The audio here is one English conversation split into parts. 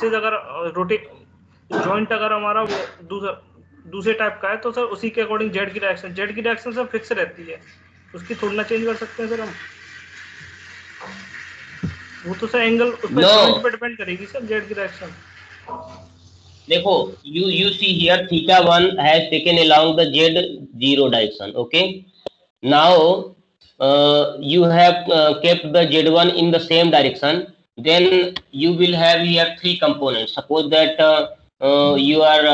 Axis अगर joint अगर हमारा वो दूसरे टाइप का है तो सर उसी के अकॉर्डिंग जेड की डायरेक्शन सर फिक्स रहती है, उसकी थोड़ी ना चेंज कर सकते हैं सर हम। वो तो सर एंगल उस पर जॉइंट पे डिपेंड करेगी सर जेड की डायरेक्शन। देखो you see here theta 1 has taken along the z0 direction. Okay, now you have kept the z1 in the same direction, then you will have here three components. Suppose that you are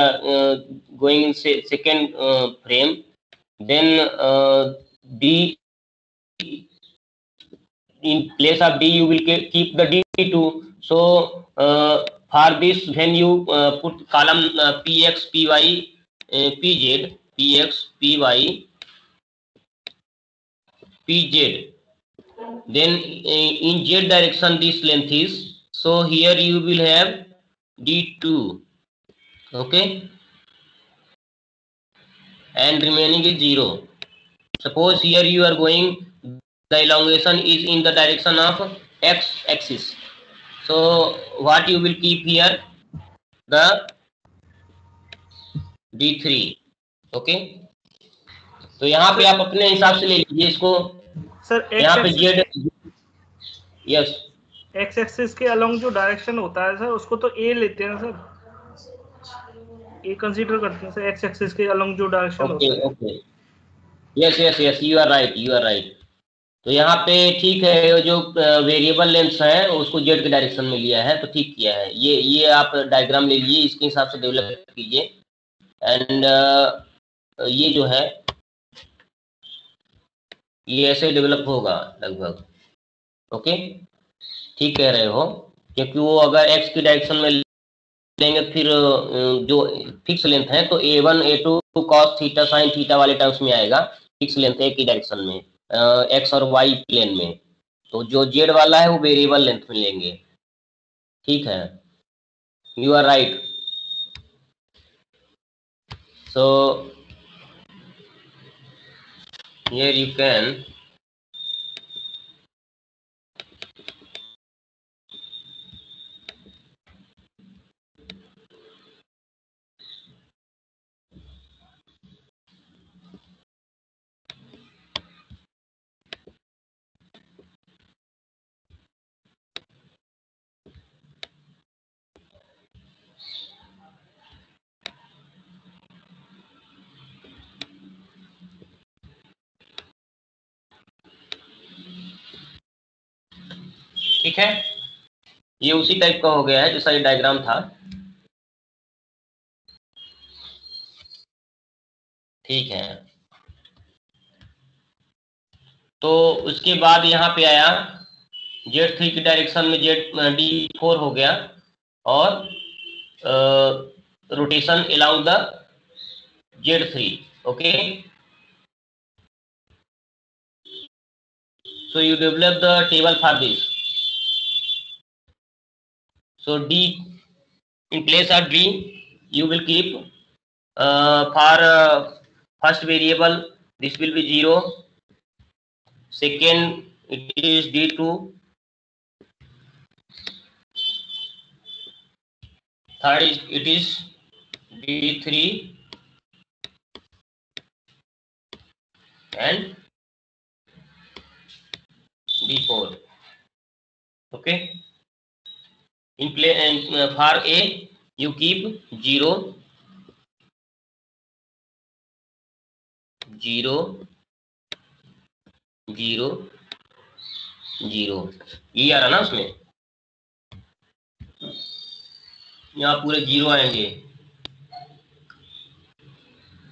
going in second frame, then d, in place of d you will keep the d2. So for this, when you put column px py pz, px py pz, then in z direction this length is, so here you will have d2. Okay, and remaining is 0. Suppose here you are going, the elongation is in the direction of x axis, so what you will keep here, the d3. Okay, तो यहाँ पे आप अपने हिसाब से ले लीजिए इसको सर। यहाँ पे जेड, यस, एक्स एक्सिस के अलोंग जो डायरेक्शन होता है सर उसको तो ए लेते हैं सर, ए कंसीडर करते हैं सर एक्स एक्सिस के अलोंग जो डायरेक्शन होता है। Okay, yes yes yes, you are right, you are right. तो यहाँ पे ठीक है, जो वेरिएबल लेंथ है उसको जेड के डायरेक्शन में लिया है, तो ठीक किया है। ये आप डायग्राम ले लीजिए, इसके हिसाब से डेवलप कीजिए। एंड ये जो है ये ऐसे डेवलप होगा लगभग। ओके, ठीक कह रहे हो, क्योंकि वो अगर एक्स की डायरेक्शन में लेंगे फिर जो फिक्स लेंथ है तो a1 a2 cos theta sin theta वाले टर्म्स में आएगा, फिक्स लेंथ है की डायरेक्शन में, एक्स और वाई प्लेन में। तो जो जेड वाला है वो वेरिएबल लेंथ में लेंगे। ठीक है, you are right. So here you can ठीक है, ये उसी टाइप का हो गया है जैसा ये डायग्राम था। ठीक है, तो उसके बाद यहाँ पे आया z3 की डायरेक्शन में d4 हो गया और rotation along the z3। Okay, so you develop the table for this. So d, in place of d you will keep for first variable this will be 0, second it is d2, third is it is d3, and d4. Okay, in play and for a you keep 0 0 0 0, ये आ रहा ना उसमें, यहाँ पूरे 0 आएंगे।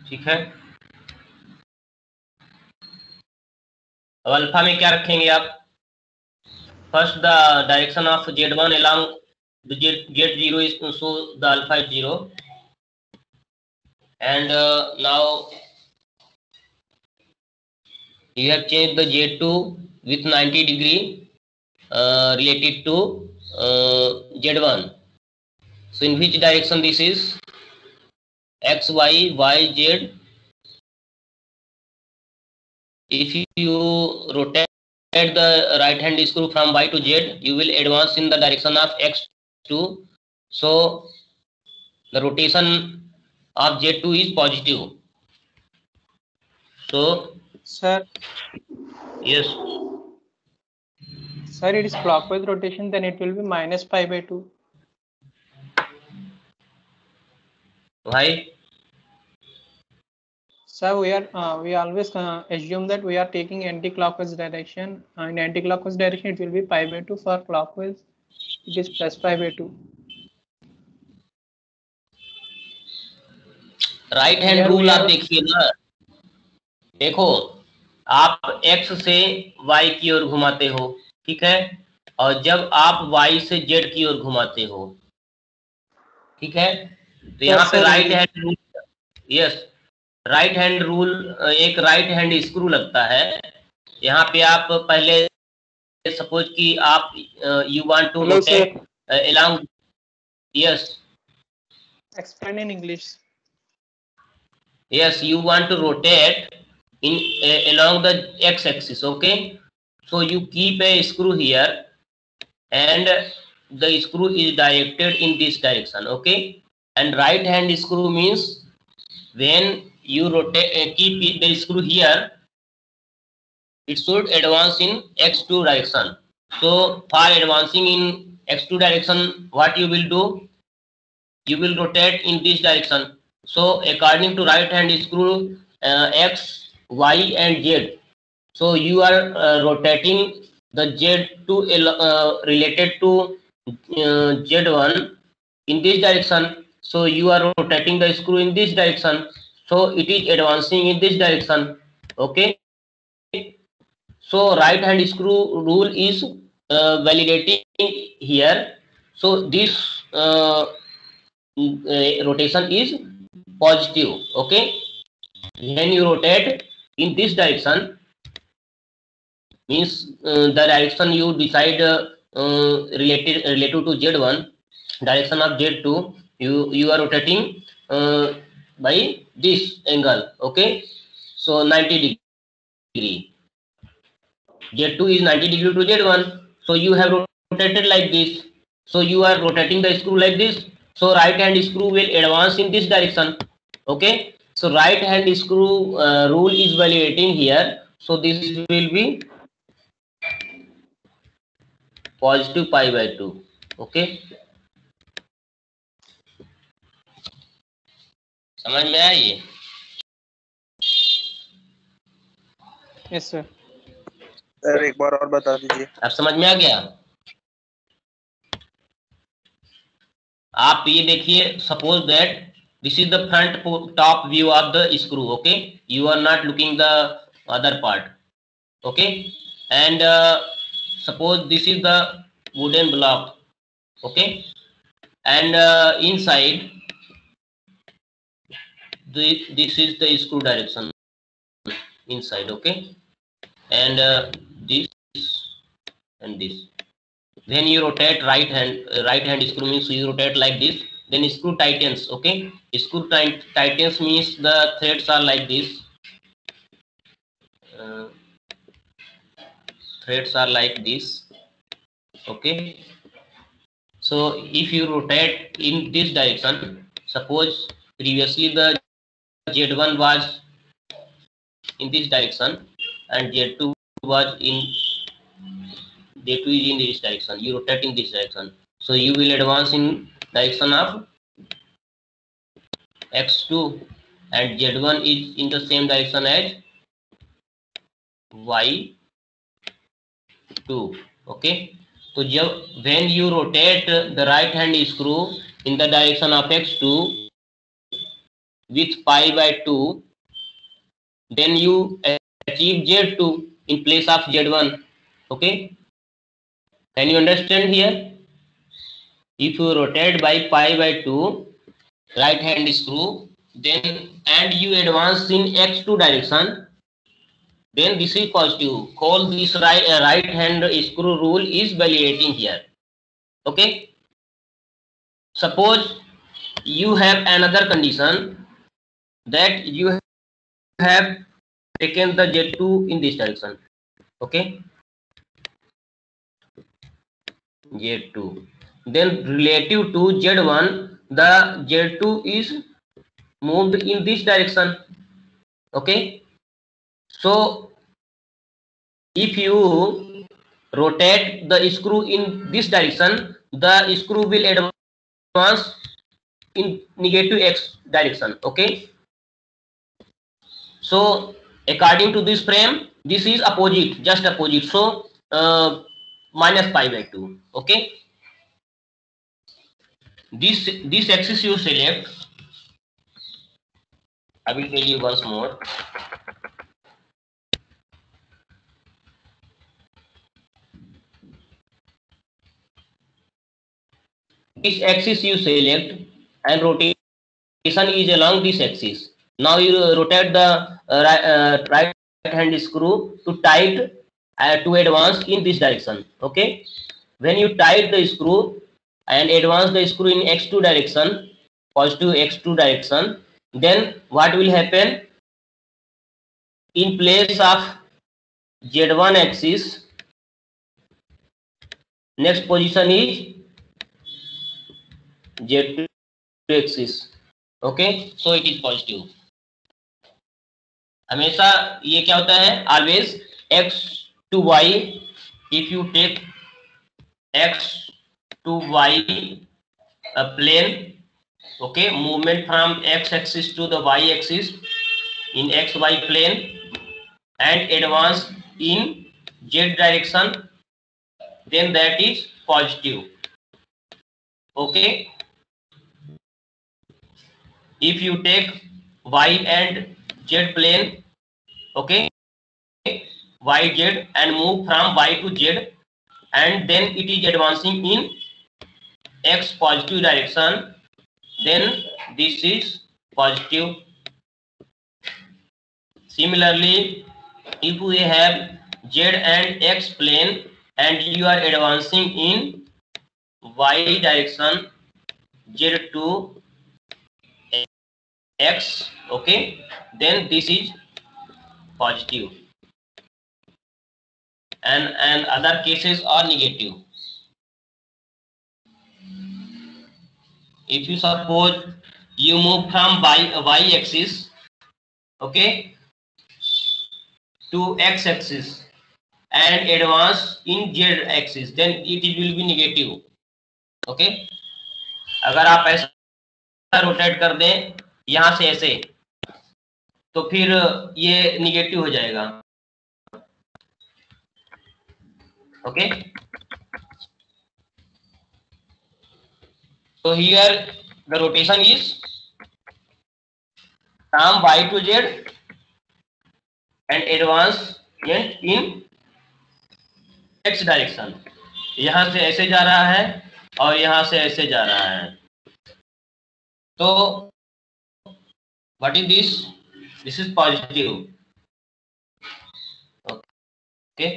ठीक है, अब अल्फा में क्या रखेंगे आप? First the direction of z1 along the z0 is, so the alpha is 0, and now you have changed the z2 with 90 degree related to z1. So in which direction this is? X, Y, Y, Z. If you rotate the right hand screw from Y to Z, you will advance in the direction of X to So the rotation of Z2 is positive. So Sir, yes, sir, it is clockwise rotation, then it will be minus pi by 2. why? Sir, we always assume that we are taking anti-clockwise direction. In anti-clockwise direction, it will be pi by 2. For clockwise, it is plus pi by 2. Right hand Here we rule आप are. देखिए ना, देखो आप x से y की ओर घुमाते हो, ठीक है, और जब आप y से z की ओर घुमाते हो, ठीक है, तो यहाँ पे sir, right hand rule, yes, right hand rule, एक राइट हैंड स्क्रू लगता है। यहाँ पे आप पहले सपोज कि आप you want to Hello, sir. Rotate along, yes, Explain in English. yes, you want to rotate in along the x-axis, okay, so you keep a screw here and the screw is directed in this direction, okay, and right hand screw means when you rotate, keep the screw here, it should advance in x2 direction. So for advancing in x2 direction, what you will do, you will rotate in this direction. So according to right hand screw, x, y and z, so you are rotating the z2 related to z1 in this direction, so you are rotating the screw in this direction, so it is advancing in this direction, okay. So right hand screw rule is validating here, so this rotation is positive, okay. When you rotate in this direction means the direction you decide related to z1, direction of z2, you are rotating by this angle, okay, so 90 degree, z2 is 90 degree to z1, so you have rotated like this, so you are rotating the screw like this, so right hand screw will advance in this direction, okay. So right hand screw rule is validating here, so this will be positive pi by 2, okay, समझ में आई ये? Yes, sir. Sir एक बार और बता दीजिए। अब समझ में आ गया? आप ये देखिए, suppose that this is the front top view of the screw, okay, you are not looking the other part, okay, and suppose this is the wooden block, okay, and inside this is the screw direction inside, okay, and this and this. When you rotate right hand screw means you rotate like this, then screw tightens, okay, screw tightens means the threads are like this, threads are like this, okay. So if you rotate in this direction, suppose previously the z1 was in this direction and z2 was in z2 is in this direction, you rotate in this direction, so you will advance in direction of x2 and z1 is in the same direction as y2, okay. So when you rotate the right hand screw in the direction of x2 with pi by 2, then you achieve z2 in place of z1, okay. Can you understand here? If you rotate by pi by 2 right hand screw, then and you advance in x2 direction, then this is positive. Call this right hand screw rule is validating here, okay. Suppose you have another condition that you have taken the z2 in this direction, okay, z2, then relative to Z1, the Z2 is moved in this direction. Okay, so if you rotate the screw in this direction, the screw will advance in negative x direction. Okay, so according to this frame, this is opposite, just opposite, so minus pi by 2. Okay, this axis you select. I will tell you once more. This axis you select and rotation is along this axis. Now you rotate the right hand screw to tight to advance in this direction. Okay, when you tight the screw and advance the screw in x2 direction, positive x2 direction, then what will happen? In place of z1 axis, next position is z2 axis. Okay, so it is positive. हमेशा ये क्या होता है, always x to y, if you take x to y plane, okay, movement from x axis to the y axis in xy plane and advance in z direction, then that is positive. Okay, if you take y and z plane, okay, y z and move from y to z, and then it is advancing in x positive direction, then this is positive. Similarly, if we have z and x plane and you are advancing in y direction, z to x, okay, then this is positive, and other cases are negative. If you suppose you move from y axis, okay, to x axis and advance in z axis, then it will be negative. Okay, अगर आप ऐसा rotate कर दें यहां से ऐसे, तो फिर ये निगेटिव हो जाएगा. Okay, so here the rotation is from y to z and advance in x direction. यहां से ऐसे जा रहा है और यहां से ऐसे जा रहा है. तो what is this? This is positive. Okay,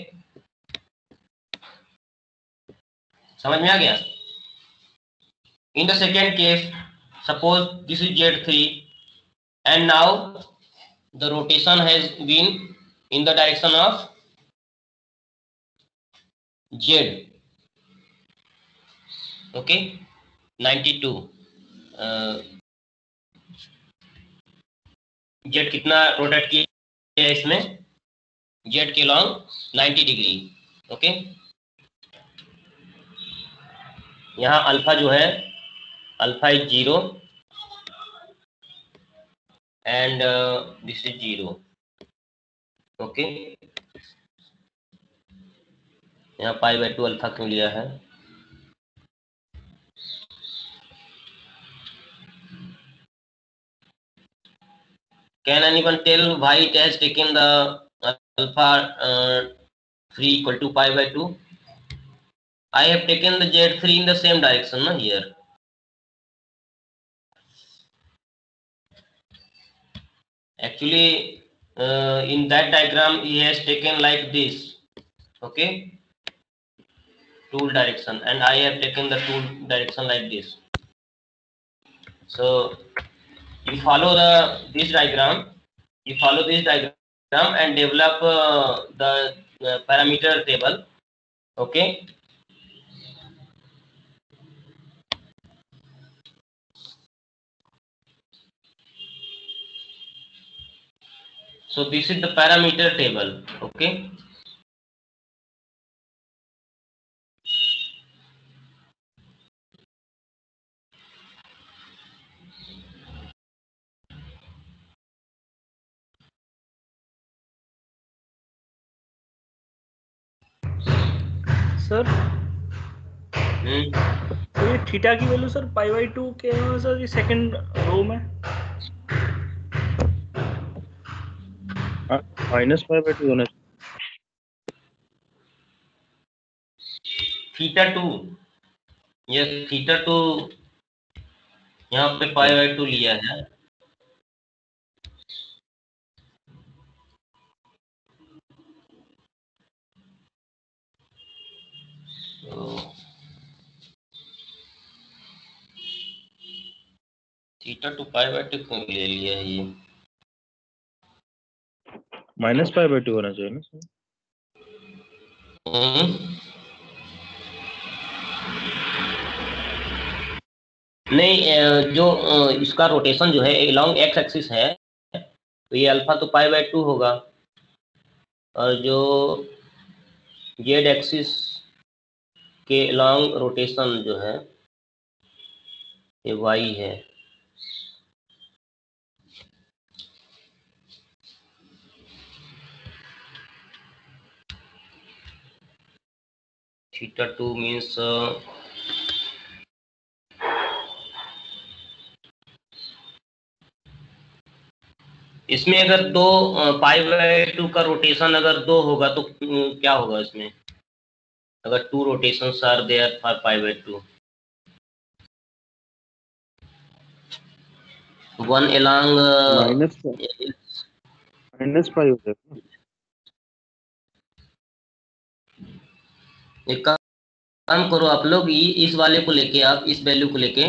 समझ में आ गया? In the second case, suppose this is Z3 and now the rotation has been in the direction of Z. Okay, 92. Z कितना रोटेट किया है इसमें? Z के लॉन्ग 90 डिग्री. ओके, यहाँ alpha जो है, alpha is 0 and this is 0. Okay, यहाँ pi by 2 alpha क्यों लिया है? Can anyone tell why it has taken the alpha 3 equal to pi by 2? I have taken the Z3 in the same direction, no, here. Actually, in that diagram, he has taken like this, okay, tool direction, and I have taken the tool direction like this. So you follow this diagram, and develop the parameter table, okay. So this is the parameter table. Okay. Sir तो ये theta की value sir π/2 के है sir, ये second row में -π/2 होना theta 2, ये theta 2 यहाँ पे π/2 लिया है। थीटा 2 π/2 क्यों ले लिया है ये? -π/2 होना चाहिए ना सर। नहीं, जो इसका रोटेशन जो है अलॉन्ग एक्स एक्सिस है, तो ये अल्फा तो π/2 होगा, और जो जेड एक्सिस के अलॉन्ग रोटेशन जो है ये वाई है। थीटा 2 मीन्स इसमें अगर 2 π/2 का रोटेशन अगर 2 होगा तो क्या होगा इसमें, अगर 2 rotations are there for π/2, one along -π हो जाएगा। एक काम करो आप लोग, इस वाले को लेके, आप इस वैल्यू को लेके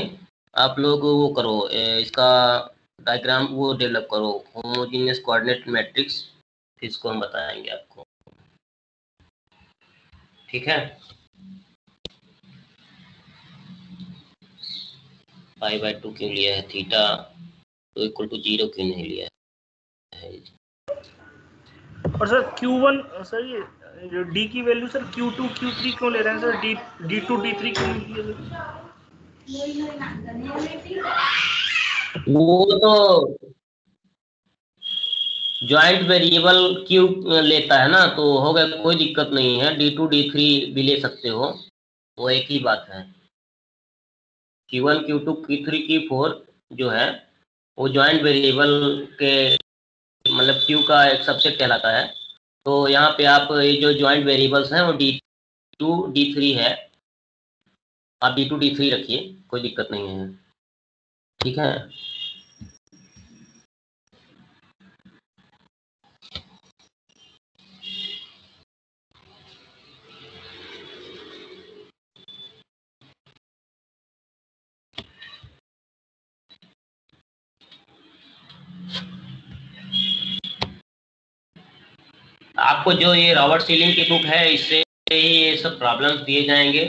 आप लोग वो करो, इसका डायग्राम वो डेवलप करो, होमोजेनियस कोऑर्डिनेट मैट्रिक्स, इसको हम बताएंगे आपको, ठीक है। π/2 क्यों लिया है, थीटा तो इक्वल टू 0 क्यों नहीं लिया है? और सर Q1 सर ये D की वैल्यू सर Q2 Q3 क्यों ले रहे हैं सर, D2 D3 क्यों नहीं किए सर? वो तो ज्वाइंट वेरिएबल क्यू लेता है ना, तो हो गया, कोई दिक्कत नहीं है, D2 D3 भी ले सकते हो, वो एक ही बात है। Q1 Q2 Q3 Q4 जो है वो ज्वाइंट वेरिएबल के मतलब Q का एक सबसेट कहलाता है। तो यहाँ पे आप ये जो ज्वाइंट वेरिएबल्स हैं वो D2 D3 है, आप D2 D3 रखिए, कोई दिक्कत नहीं है, ठीक है। आपको जो ये रॉबर्ट सीलिंग की बुक है, इससे ही ये सब प्रॉब्लम्स दिए जाएंगे,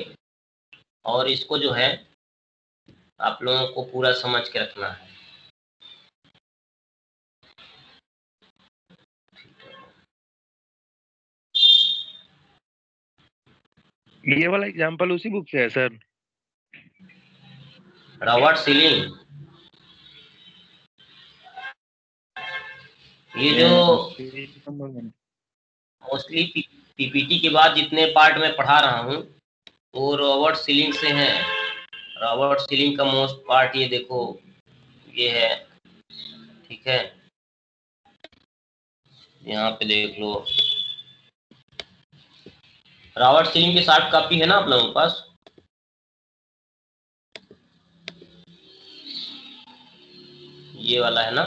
और इसको जो है आप लोगों को पूरा समझ के रखना है। ये वाला एग्जांपल उसी बुक से है सर। रॉबर्ट सीलिंग, ये जो मोस्टली पीपीटी के बाद जितने पार्ट में पढ़ा रहा हूँ वो रॉबर्ट सीलिंग से है। रॉबर्ट सीलिंग का मोस्ट पार्ट ये देखो, ये है, ठीक है, यहाँ पे देख लो, रॉबर्ट सीलिंग की सॉफ्ट कॉपी है ना आप लोगों के पास? ये वाला है ना,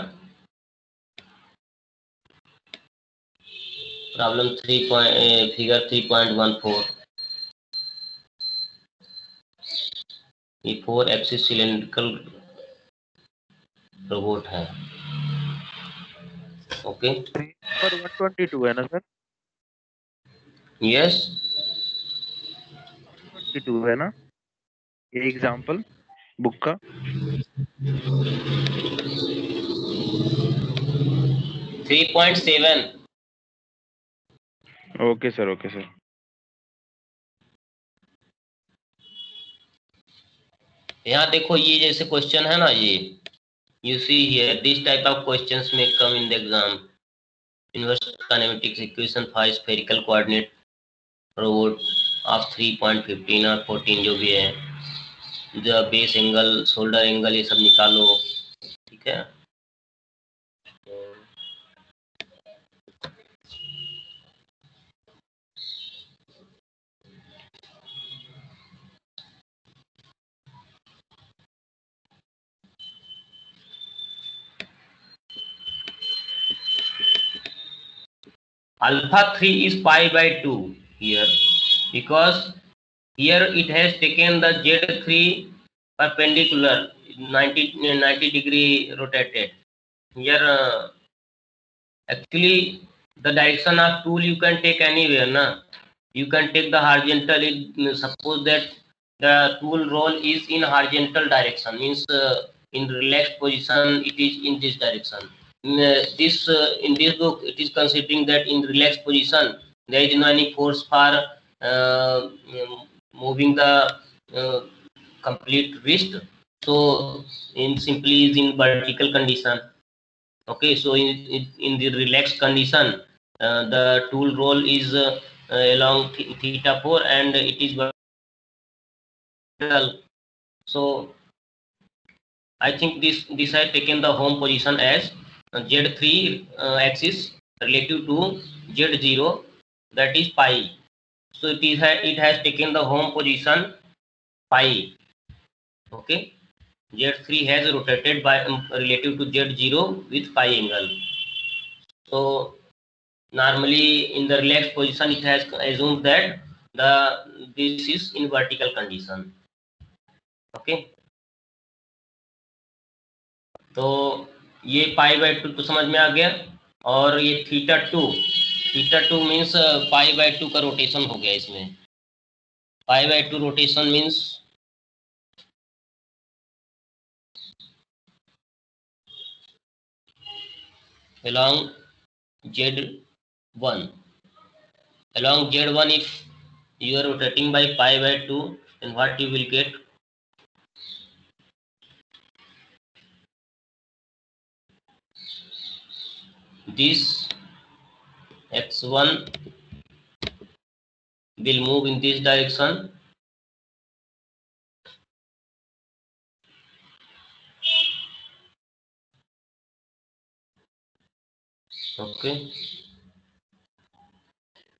प्रॉब्लम 3 फिगर 3.14, ये 4 एक्सिस सिलेंड्रिकल रोबोट है, ओके। पर 122 है ना सर? यस, 122 है ना ये एग्जांपल बुक का? 3.7। Okay sir, okay sir. यहाँ देखो, ये जैसे क्वेश्चन है ना, ये you see here this type of questions may come in the exam. Inverse kinematics equation for spherical coordinate robot of 3.15 और 14 जो भी है, the base angle, shoulder angle, ये सब निकालो, ठीक है। Alpha 3 is pi by 2 here, because here it has taken the Z3 perpendicular 90 degree rotated. Here actually the direction of tool you can take anywhere, na. You can take the horizontal. Suppose that the tool roll is in horizontal direction, means in relaxed position it is in this direction. In this book it is considering that in relaxed position there is no any force for moving the complete wrist. So in simply is in vertical condition. Okay, so in the relaxed condition, the tool roll is along theta 4 and it is vertical. So I think this has taken the home position as Z3 axis relative to Z0, that is pi. So it has taken the home position pi. Okay, Z3 has rotated by relative to Z0 with pi angle. So normally in the relaxed position it has assumed that this is in vertical condition. Okay, तो ये pi by 2 तो समझ में आ गया, और ये theta 2 means pi by 2 का rotation हो गया इसमें। Pi by 2 rotation means along Z1. Along Z1, if you are rotating by pi by 2, then what you will get? This x1 will move in this direction, okay,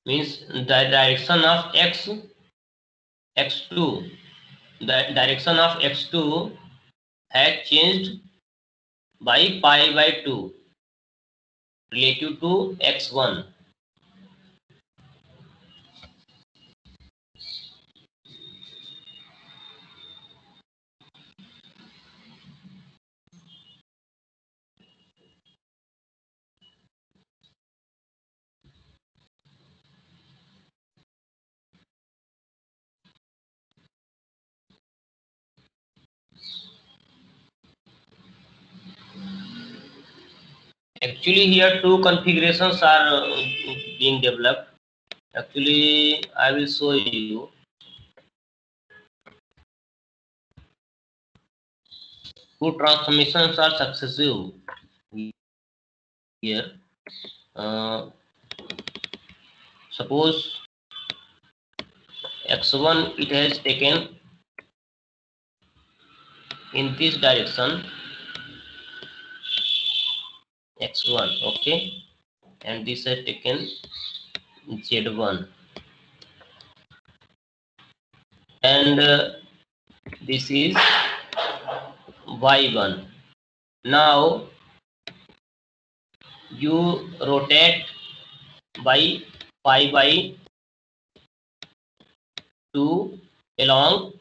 means the direction of x2, the direction of x2 has changed by pi by 2 relative to x1. Actually here two configurations are being developed. Actually I will show you. Two transformations are successive here. Suppose x1 it has taken in this direction, x1, okay, and this has taken z1, and this is y1. Now you rotate by pi by 2 along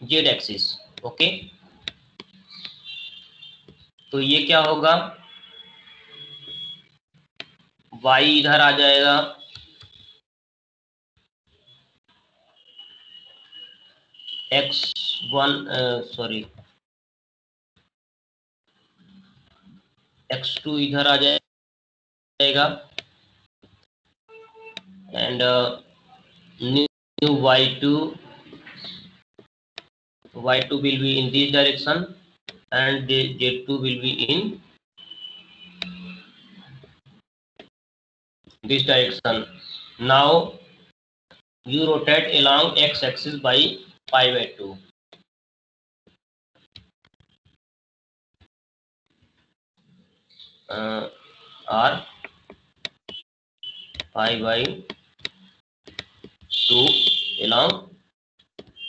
z axis, okay. तो ये क्या होगा, y इधर आ जाएगा, x2 इधर आ जाएगा, जाएगा and new y2 will be in this direction and the z2 will be in this direction. Now you rotate along x axis by pi by 2. Or pi by 2 along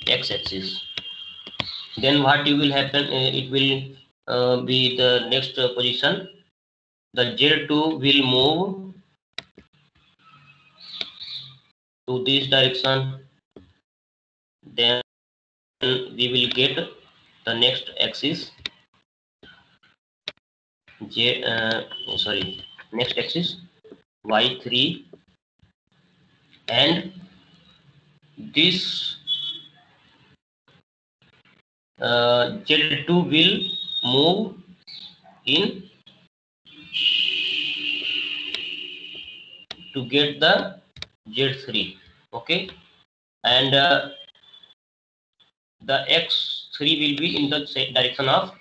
x axis. Then what will happen, it will be the next position. The z2 will move to this direction, then we will get the next axis next axis y3, and this z2 will move in to get the z3. Okay, and the x3 will be in the direction of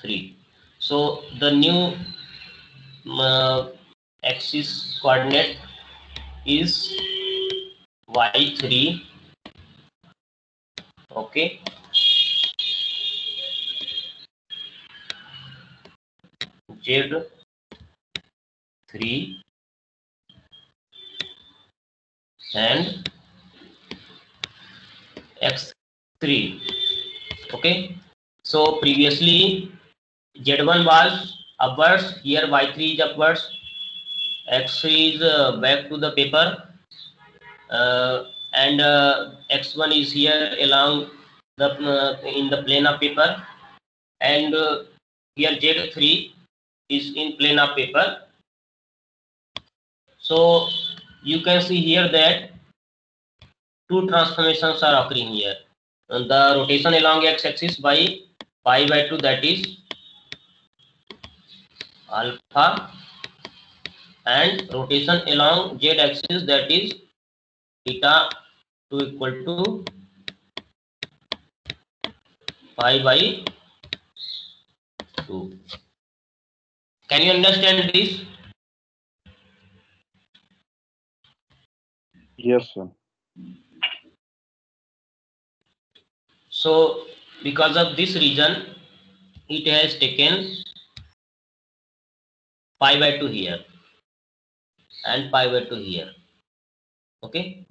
three. So the new axis coordinate is y3. Okay, z3 and x3. Okay, so previously z1 was upwards, here y3 is upwards, x3 is back to the paper, and x1 is here along the in the plane of paper, and here z3 is in plane of paper. So you can see here that two transformations are occurring here. And the rotation along x-axis by pi by 2, that is alpha, and rotation along z-axis, that is theta 2 equal to pi by 2. Can you understand this? Yes, sir. So because of this reason, it has taken pi by 2 here and pi by 2 here. Okay,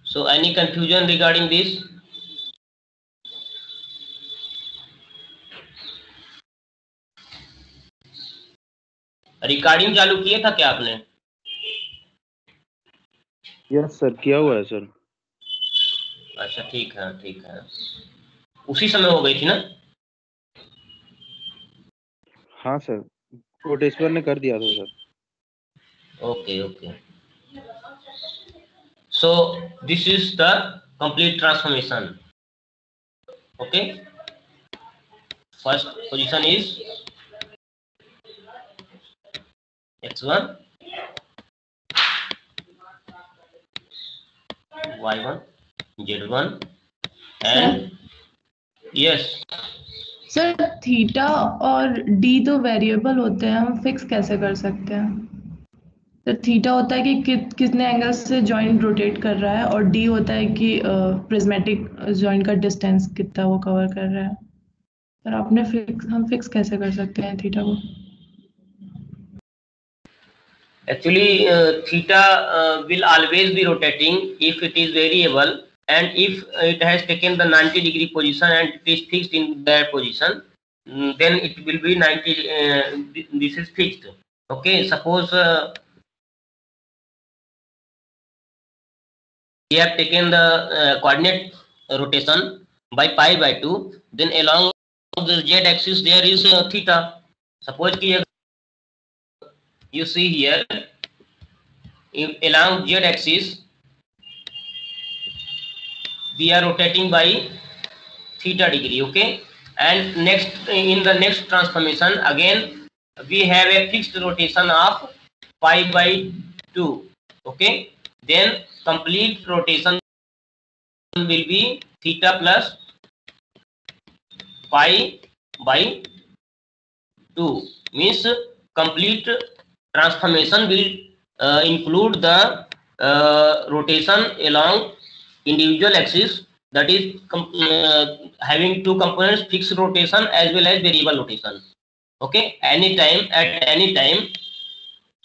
so any confusion regarding this? Recording चालू किया था क्या आपने? Yes sir, किया हुआ है sir. अच्छा, ठीक है ठीक है. उसी समय हो गई थी ना? हाँ सर, कोटेश्वर ने कर दिया था sir. Okay okay. So this is the complete transformation. Okay, first position is x1, y1, z1 and yes. Sir theta और डी तो वेरिएबल होते हैं, हम फिक्स कैसे कर सकते हैं? तो थीटा होता है कि कितने एंगल से जॉइंट रोटेट कर रहा है, और डी होता है कि प्रिज्मेटिक जॉइंट का डिस्टेंस कितना वो कवर कर रहा है. पर हम फिक्स कैसे कर सकते हैं थीटा को? Actually, theta will always be rotating if it is variable, and if it has taken the 90-degree position and it is fixed in that position, then it will be 90. This is fixed. Okay, suppose we have taken the coordinate rotation by pi by 2, then along the z axis there is theta. Suppose you see here, along z axis we are rotating by theta degree. Okay, and next, in the next transformation, again we have a fixed rotation of pi by 2. Okay, then complete rotation will be theta plus pi by 2, means complete transformation will include the rotation along individual axis, that is having two components, fixed rotation as well as variable rotation. Okay, anytime, at any time,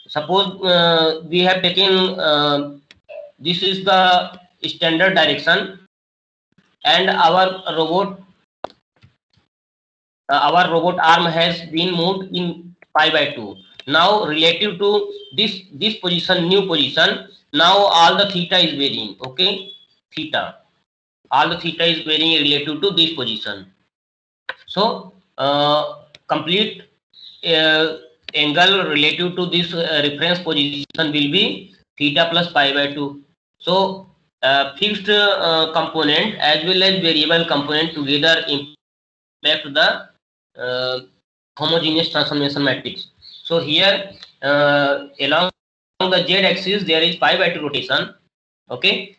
suppose we have taken this is the standard direction, and our robot arm has been moved in pi by 2. Now relative to this position, new position, now all the theta is varying. Okay, theta, all the theta is varying relative to this position. So complete angle relative to this reference position will be theta plus pi by 2. So fixed component as well as variable component together impact the homogeneous transformation matrix. So here along the z-axis there is pi by 2 rotation. Okay,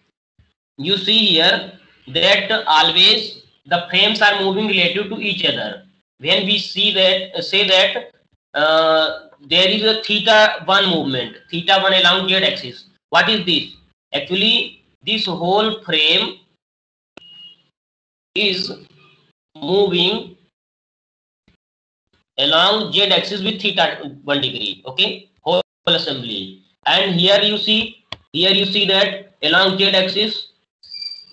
you see here that always the frames are moving relative to each other. When we see that, say that there is a theta 1 movement, theta 1 along z-axis. What is this? Actually, this whole frame is moving along z-axis with theta 1 degree. Okay, whole assembly. And here you see that along z-axis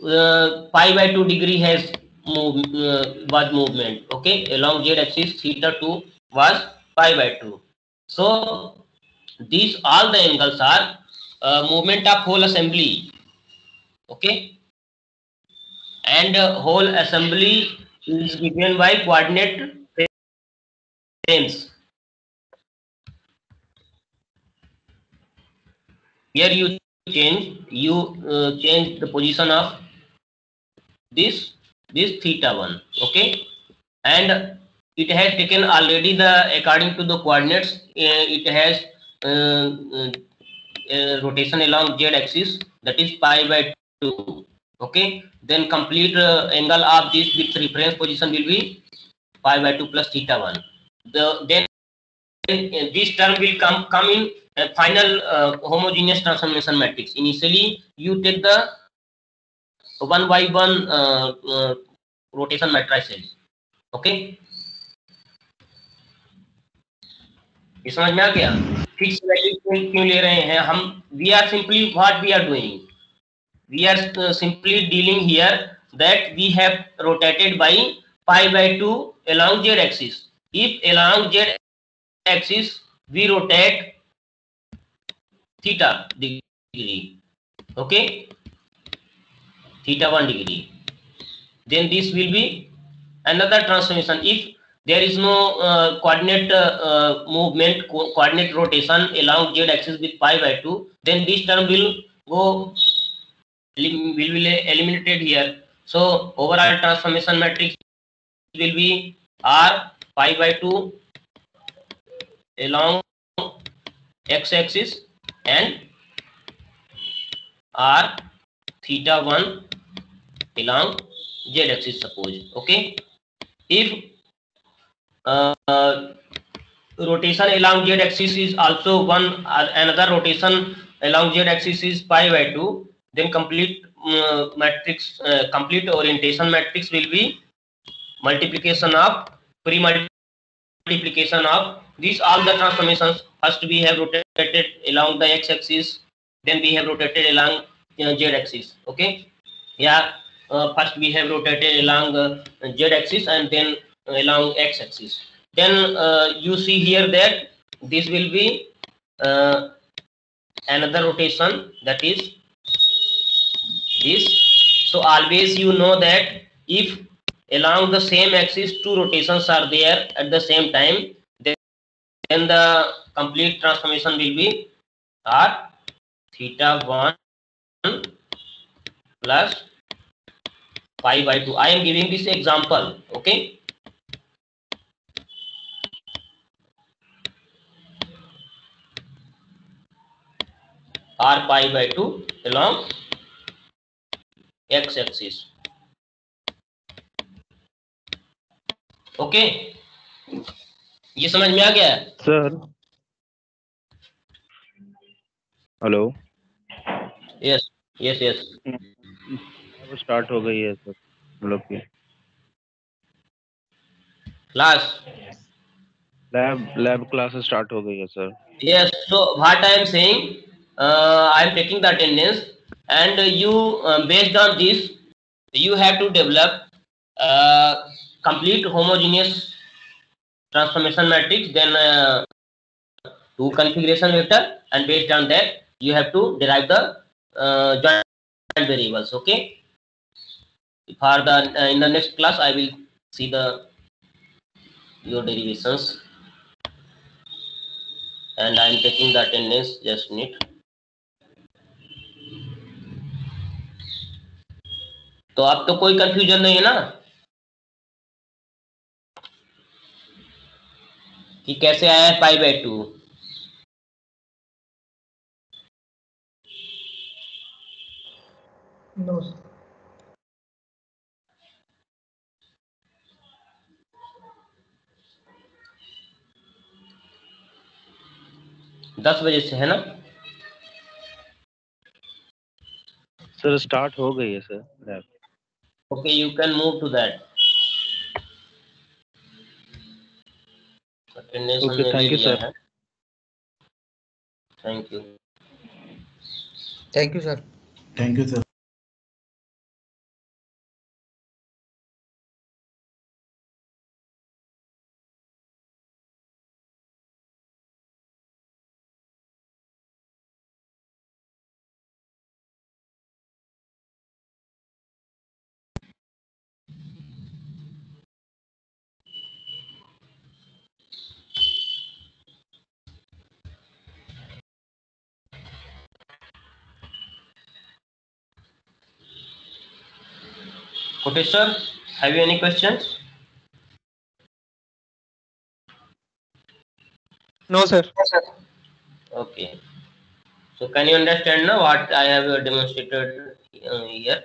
pi by 2 degree has was movement. Okay, along z-axis theta 2 was pi by 2. So these all the angles are movement of whole assembly. Okay, and whole assembly is given by coordinate frames. Here you change the position of this theta 1. Okay, and it has taken already the, according to the coordinates, it has rotation along z axis, that is pi by 2. Okay, then complete angle of this with reference position will be pi by 2 plus theta 1. Then this term will come in final homogeneous transformation matrix. Initially you take the 1 by 1 rotation matrices. Okay, ये समझ में आ गया? Fix value क्यों ले रहे हैं हम? We are simply what we are doing, we are simply dealing here that we have rotated by pi by 2 along z axis. If along z axis we rotate theta degree, okay, theta 1 degree, then this will be another transformation. If there is no coordinate movement, coordinate rotation along z axis with pi by 2, then this term will be eliminated here. So overall transformation matrix will be r pi by 2 along x axis and r theta 1 along z axis, suppose. Okay, if rotation along z axis is also another rotation along z axis is pi by 2, then complete matrix, complete orientation matrix will be multiplication of pre-multiplication of these all the transformations. First we have rotated along the x axis, then we have rotated along z axis. Okay, yeah, first we have rotated along z axis and then along x axis. Then you see here that this will be another rotation, that is this. So always you know that if along the same axis two rotations are there at the same time, then the complete transformation will be r theta 1 plus pi by 2. I am giving this example. Okay. R pi by 2 along x axis. Okay. ये समझ में आ गया? Sir hello. Yes yes yes. अब start हो गई है sir, मतलब कि क्लास लैब क्लास स्टार्ट हो गई है sir. Yes, so what I am saying, I am taking the attendance, and you based on this, you have to develop complete homogeneous transformation matrix, then two configuration vector, and based on that you have to derive the joint variables. Okay. For the in the next class I will see the your derivations, and I am taking the attendance. Just minute. तो अब तो कोई confusion नहीं है ना कि कैसे आया है पाई बाय 2? नो 10 बजे से है ना? सर स्टार्ट हो गई है sir lab. Okay, you can move to that. Attendance okay, हमने ले थैंक यू लिया सर। है। Thank you. Thank you sir. Thank you sir. Koteshwar, have you any questions? No, sir. Okay. So can you understand now what I have demonstrated here?